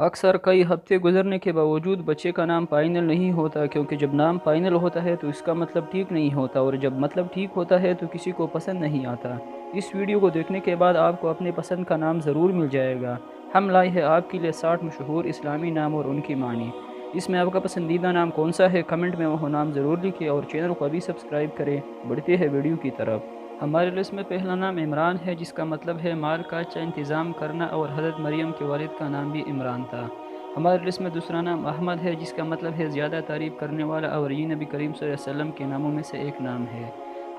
اکثر کئی ہفتے گزرنے کے باوجود بچے کا نام فائنل نہیں ہوتا، کیونکہ جب نام فائنل ہوتا ہے تو اس کا مطلب ٹھیک نہیں ہوتا، اور جب مطلب ٹھیک ہوتا ہے تو کسی کو پسند نہیں آتا۔ اس ویڈیو کو دیکھنے کے بعد آپ کو اپنے پسند کا نام ضرور مل جائے گا۔ ہم لائے ہیں آپ کے لیے 60 مشہور اسلامی نام اور ان کی معنی۔ اس میں آپ کا پسندیدہ نام کون سا ہے؟ کمنٹ میں وہ نام ضرور لکھیں اور چینل کو ابھی سبسکرائب کریں۔ بڑھتے ہیں ویڈیو کی طرف۔ ہمارے لسٹ میں پہلا نام عمران ہے، جس کا مطلب ہے مال کا اچھا انتظام کرنا، اور حضرت مریم کے والد کا نام بھی عمران تھا۔ ہمارے لسٹ میں دوسرا نام احمد ہے، جس کا مطلب ہے زیادہ تعریف کرنے والا، اور یہ نبی کریم صلی اللہ علیہ وسلم کے ناموں میں سے ایک نام ہے۔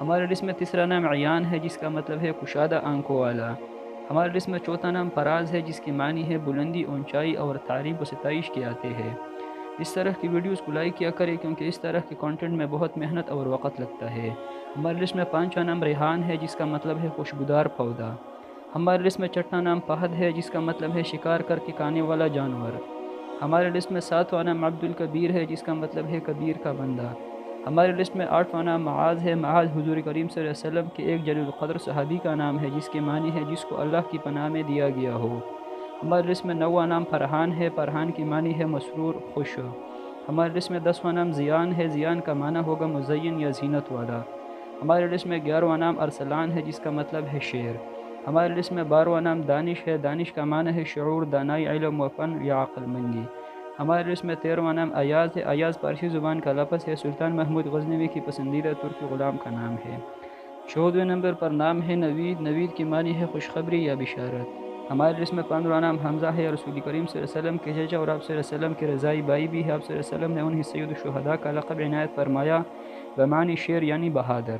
ہمارے لسٹ میں تیسرا نام عیان ہے، جس کا مطلب ہے کشادہ آنکھوں والا۔ ہمارے لسٹ میں چوتھا نام فراز ہے، جس کی معنی ہے بلندی، اونچائی اور تعریف و ستائش کے آتے ہیں۔ اس طرح کی ویڈیوز کو لائک کیا کریں، کیونکہ اس طرح کے کانٹینٹ میں بہت محنت اور وقت لگتا ہے۔ ہمارے لسٹ میں پانچواں نام ریحان ہے، جس کا مطلب ہے خوشبودار پودا۔ ہمارے لسٹ میں چھٹا نام فہد ہے، جس کا مطلب ہے شکار کر کے کھانے والا جانور۔ ہمارے لسٹ میں ساتواں نام عبد الکبیر ہے، جس کا مطلب ہے کبیر کا بندہ۔ ہمارے لسٹ میں آٹھواں نام معاذ ہے۔ معاذ حضور کریم صلی اللہ علیہ وسلم کے ایک جلیل القدر صحابی کا نام ہے، جس کے معنی ہے جس کو اللہ کی پناہ میں دیا گیا ہو۔ ہمارے لسٹ میں نواں نام فرحان ہے۔ فرحان کی معنی ہے مسرور، خوش۔ ہمارے لسٹ میں 10واں نام زیان ہے۔ زیان کا معنی ہوگا مزین یا زینت والا۔ ہمارے لسٹ میں 11واں نام ارسلان ہے، جس کا مطلب ہے شیر۔ ہمارے لسٹ میں 12واں نام دانش ہے۔ دانش کا معنی ہے شعور، دانائی، علم و فن یا عقل مندی۔ ہمارے لسٹ میں 13واں نام ایاز ہے۔ ایاز فارسی زبان کا لفظ ہے۔ سلطان محمود غزنوی کی پسندیدہ ترکی غلام کا نام ہے۔ 14ویں نمبر پر نام ہے نوید۔ نوید کی معنی ہے خوشخبری یا بشارت۔ ہمارے لسٹ میں 15واں نام حمزہ ہے۔ رسول کریم صلی اللہ علیہ وسلم کے چچا اور آپ صلی اللہ علیہ وسلم کے رضائی بھائی بھی ہے۔ آپ صلی اللہ علیہ وسلم نے انہیں سید الشہداء کا لقب عنایت فرمایا، بمعنی شیر یعنی بہادر۔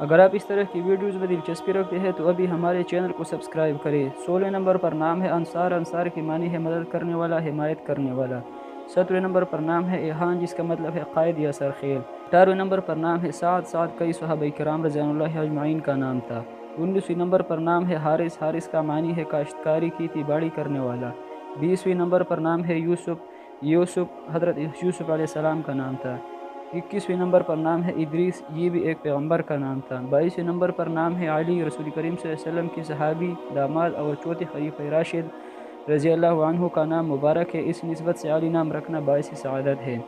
اگر آپ اس طرح کی ویڈیوز میں دلچسپی رکھتے ہیں تو ابھی ہمارے چینل کو سبسکرائب کریں۔ 16ویں نمبر پر نام ہے انصار۔ انصار کی معنی ہے مدد کرنے والا، حمایت کرنے والا۔ 17ویں نمبر پر نام ہے ایحان، جس کا مطلب ہے قائد یا سرخیل۔ 18ویں نمبر پر نام ہے سعد۔ سعد کئی صحابہ کرام رضوان اللہ اجمعین کا نام تھا۔ 19ویں نمبر پر نام ہے حارث۔ حارث کا معنی ہے کاشتکاری، کھیتی باڑی کرنے والا۔ 20ویں نمبر پر نام ہے یوسف۔ یوسف حضرت یوسف علیہ السلام کا نام تھا۔ 21ویں نمبر پر نام ہے ادریس، یہ بھی ایک پیغمبر کا نام تھا۔ 22ویں نمبر پر نام ہے علی، رسول کریم صلی اللہ علیہ وسلم کے صحابی، داماد اور چوتھے خلیفہ راشد رضی اللہ عنہ کا نام مبارک ہے۔ اس نسبت سے علی نام رکھنا باعث سعادت ہے۔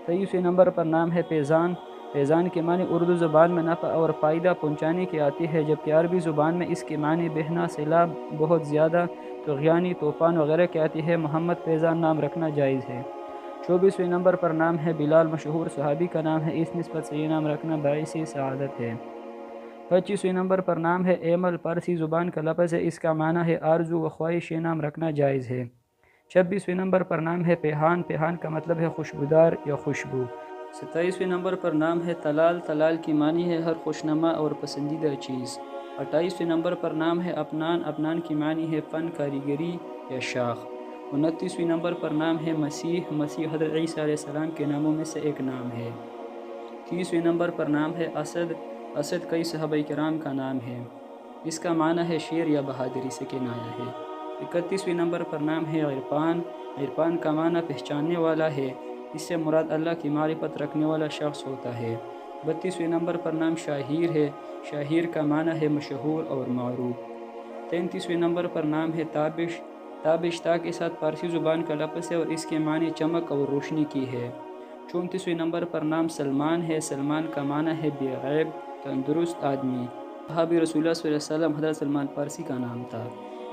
23ویں نمبر پر نام ہے فیضان۔ فیضان کے معنی اردو زبان میں نفع اور فائدہ پہنچانے کے آتے ہیں، جبکہ عربی زبان میں اس کے معنی بہنا، سیلاب، بہت زیادہ، طغیانی، طوفان وغیرہ کے آتے ہیں۔ محمد فیضان نام رکھنا جائز ہے۔ 24ویں نمبر پر نام ہے بلال، مشہور صحابی کا نام ہے۔ اس نسبت سے یہ نام رکھنا باعث سعادت ہے۔ 25ویں نمبر پر نام ہے ایمل، فارسی زبان کا لفظ ہے۔ اس کا معنی ہے آرزو و خواہش، یہ نام رکھنا جائز ہے۔ 26ویں نمبر پر نام ہے پیہان۔ پیہان کا مطلب ہے خوشبودار یا خوشبو۔ 27ویں نمبر پر نام ہے طلال۔ طلال کی معنی ہے ہر خوشنما اور پسندیدہ چیز۔ 28ویں نمبر پر نام ہے اپنان۔ اپنان کی معنی ہے فن، کاریگری یا شاخ۔ 29ویں نمبر پر نام ہے مسیح۔ مسیح حضرت عیسیٰ علیہ السلام کے ناموں میں سے ایک نام ہے۔ 30ویں نمبر پر نام ہے اسد۔ اسد کئی صحابہ کرام کا نام ہے۔ اس کا معنی ہے شیر یا بہادری سے کنایہ ہے۔ 31ویں نمبر پر نام ہے عرفان۔ عرفان کا معنی پہچاننے والا ہے۔ اس سے مراد اللہ کی معرفت رکھنے والا شخص ہوتا ہے۔ 32ویں نمبر پر نام شاہیر ہے۔ شاہیر کا معنی ہے مشہور اور معروف۔ 33ویں نمبر پر نام ہے تابش۔ تابش تا کے ساتھ فارسی زبان کا لفظ ہے اور اس کے معنی چمک اور روشنی کی ہے۔ 34ویں نمبر پر نام سلمان ہے۔ سلمان کا معنی ہے بے عیب، تندرست آدمی۔ صحابی رسول اللہ صلی اللہ علیہ وسلم حضرت سلمان فارسی کا نام تھا۔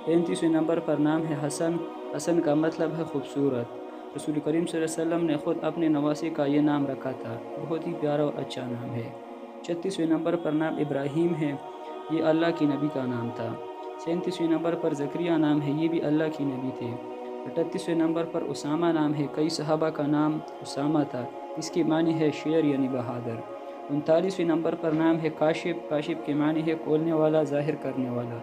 35ویں نمبر پر نام ہے حسن۔ حسن کا مطلب ہے خوبصورت۔ رسول کریم صلی اللہ علیہ وسلم نے خود اپنے نواسے کا یہ نام رکھا تھا۔ بہت ہی پیارا اور اچھا نام ہے۔ 36ویں نمبر پر نام ابراہیم ہے۔ یہ اللہ کی نبی کا نام تھا۔ 37ویں نمبر پر زکریا نام ہے، یہ بھی اللہ کی نبی تھے۔ 38ویں نمبر پر اسامہ نام ہے، کئی صحابہ کا نام اسامہ تھا، اس کی معنی ہے شیر یعنی بہادر۔ 39ویں نمبر پر نام ہے کاشف۔ کاشف کے معنی ہے کھولنے والا، ظاہر کرنے والا۔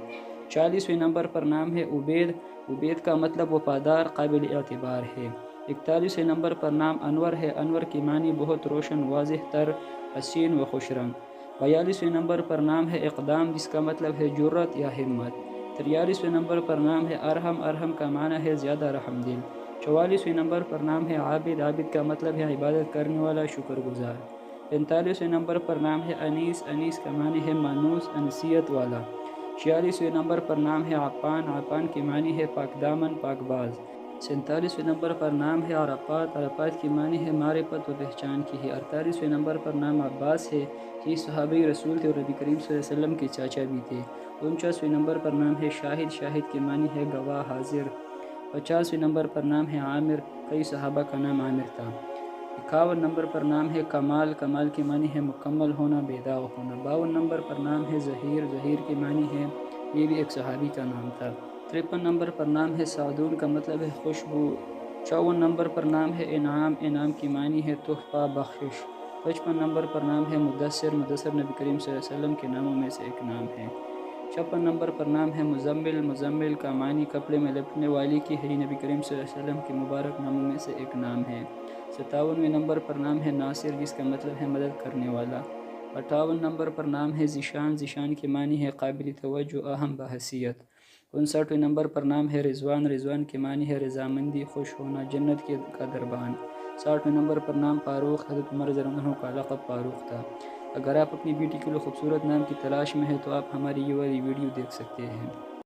40ویں نمبر پر نام ہے عبید۔ عبید کا مطلب وفادار، قابل اعتبار ہے۔ 41ویں نمبر پر نام انور ہے۔ انور کی معنی بہت روشن، واضح تر، حسین و خوش رنگ۔ 42ویں نمبر پر نام ہے اقدام، جس کا مطلب ہے جرأت یا ہمت۔ 43ویں نمبر پر نام ہے ارحم۔ ارحم کا معنی ہے زیادہ رحم دل۔ 44ویں نمبر پر نام ہے عابد۔ عابد کا مطلب ہے عبادت کرنے والا، شکر گزار۔ 45ویں نمبر پر نام ہے انیس۔ انیس کا معنی ہے مانوس، انسیت والا۔ 46ویں نمبر پر نام ہے عفان۔ عفان کی معنی ہے پاک دامن، پاک باز۔ 47ویں نمبر پر نام ہے عرفات، عرفات کی معنی ہے معرفت و پہچان کی ہے۔ 48ویں نمبر پر نام عباس ہے، یہ صحابی رسول تھے اور نبی کریم صلی اللہ علیہ وسلم کے چاچا بھی تھے۔ 49ویں نمبر پر نام ہے شاہد، شاہد کی معنی ہے گواہ، حاضر۔ 50ویں نمبر پر نام ہے عامر، کئی صحابہ کا نام عامر تھا۔ 51 نمبر پر نام ہے کمال، کمال کی معنی ہے مکمل ہونا، بیداغ ہونا۔ 52 نمبر پر نام ہے ظہیر، ظہیر کی معنی ہے یہ بھی ایک صحابی کا نام تھا۔ 53 نمبر پر نام ہے سعدون، کا مطلب ہے خوشبو۔ 54 نمبر پر نام ہے انعام، انعام کی معنی ہے تحفہ، بخشش۔ 55 نمبر پر نام ہے مدثر، مدثر نبی کریم صلی اللہ علیہ وسلم کے ناموں میں سے ایک نام ہے۔ 56 نمبر پر نام ہے مزمل، مزمل کا معنی کپڑے میں لپٹنے والی کی ہے، نبی کریم صلی اللہ علیہ وسلم کے مبارک ناموں میں سے ایک نام ہے۔ 57ویں نمبر پر نام ہے ناصر، جس کا مطلب ہے مدد کرنے والا۔ 58 نمبر پر نام ہے ذیشان، ذیشان کی معنی ہے قابل توجہ، اہم بحیثیت۔ 59ویں نمبر پر نام ہے رضوان، رضوان کی معنی ہے رضامندی، خوش ہونا، جنت کا دربان۔ 60ویں نمبر پر نام فاروق، حضرت عمر رضی اللہ عنہ کا لقب فاروق تھا۔ اگر آپ اپنی بیٹی کے لیے خوبصورت نام کی تلاش میں ہیں تو آپ ہماری یہ والی ویڈیو دیکھ سکتے ہیں۔